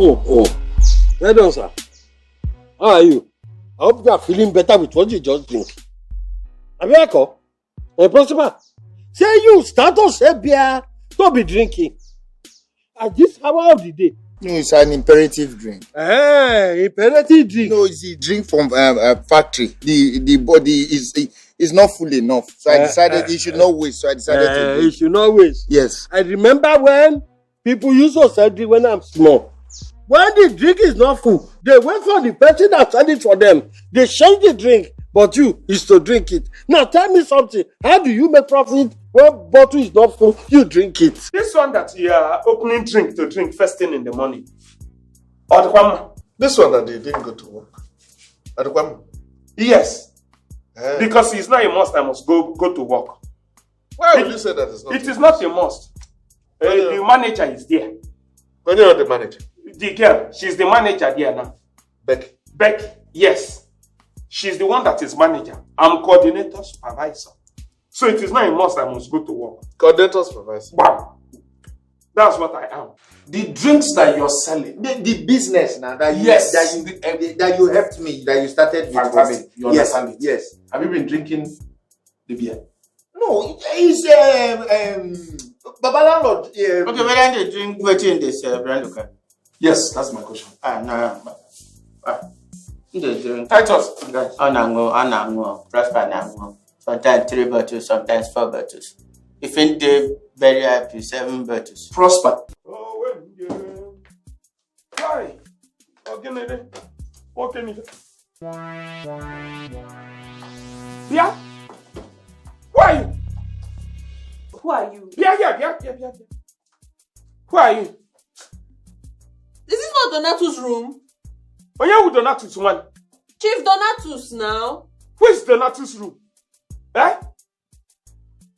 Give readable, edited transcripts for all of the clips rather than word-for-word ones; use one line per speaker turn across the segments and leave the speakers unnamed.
Well done, sir. How are you? I hope you are feeling better with what you just drink. Abiako, Prosper, say you start to say beer to be drinking at this hour of the day.
No, it's an imperative drink.
Imperative drink.
No, it's a drink from a factory. The body is not full enough. So I decided it should not waste. So I decided to drink.
It should not waste.
Yes.
I remember when people used to sell drink when I'm small. When the drink is not full, they wait for the person that sell it for them. They change the drink, but you is to drink it. Now tell me something. How do you make profit when bottle is not full? You drink it.
This one that you are opening drink to drink first thing in the morning.
This one that they didn't go to work.
Yes. Because it's not a must. I must go to work.
Why will you say that it's not?
It is not a must. The manager is there.
When you're not the manager.
The girl, she's the manager there now. Becky, yes. She's the one that is manager. I'm coordinator supervisor. So it is not a must I must go to work.
Coordinator supervisor.
Wow. That's what I am.
The drinks that you're selling.
The business now that you
Yes.
that you helped me, that you started with.
Fantastic. You
Yes,
understand it?
yes.
Have you been drinking the beer?
No, it's Baba landlord.
Okay, whether they drink waiting this brand local.
Yes, that's my question.
They drink.
Titus.
Anango, Prosper Nango. Sometimes 3 bottles, sometimes 4 bottles. If they very happy, 7 bottles.
Prosper.
Oh, well, hi. Okay, yeah. Who are you?
Who are you?
Yeah. Who are you?
Is this not Donato's room?
Oh, yeah, who Donatus one?
Chief Donatus now.
Who is Donatus room? Eh?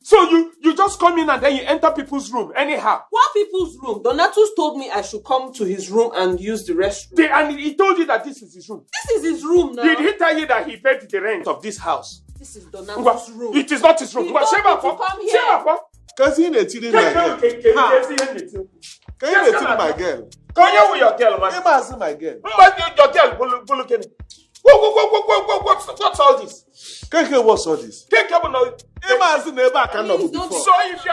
So you just come in and then you enter people's room anyhow.
What people's room? Donatus told me I should come to his room and use the restroom.
And he told you that this is his room.
This is his room now.
Did he tell you that he paid the rent of this house?
This is Donatus' room.
It is not his room.
He told me to come here.
Because he ain't cheating my girl. Can you cheat my girl?
Can you with your girl, man?
He must see my girl.
Your girl, what's all this?
Keke, what's all this?
Keke, no.
He must see never can know
Please
before.
don't
So if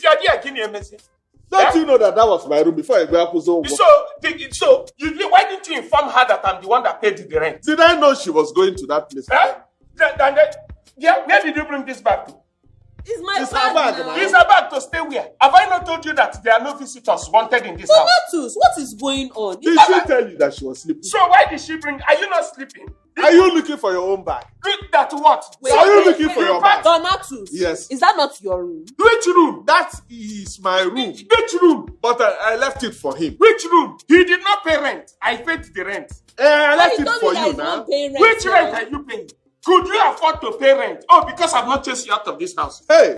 you're there, give me a message.
Don't you know that was my room before I go up zone?
So why didn't you inform her that I'm the one that paid the rent?
Did I know she was going to that place?
Where did you bring this back to?
It's my
It's
bag
her bag
now.
now.
It's a bag to stay where? Have I not told you that there are no visitors wanted in this house?
Donatus, what is going on?
Did she tell you that she was sleeping?
So why did she bring? Are you not sleeping?
Are you looking for your own bag?
That what?
Wait,
Are you looking for your bag?
Donatus.
Yes.
Is that not your room?
Which room?
That is my room.
Which room?
But I left it for him.
Which room? He did not pay rent. I paid the rent.
I left
Why
it
told
for
me that
you
he's
now.
not paying rent
Which
now?
rent are you paying? Could you afford to pay rent? Oh, because I've not chased you out of this house.
Hey.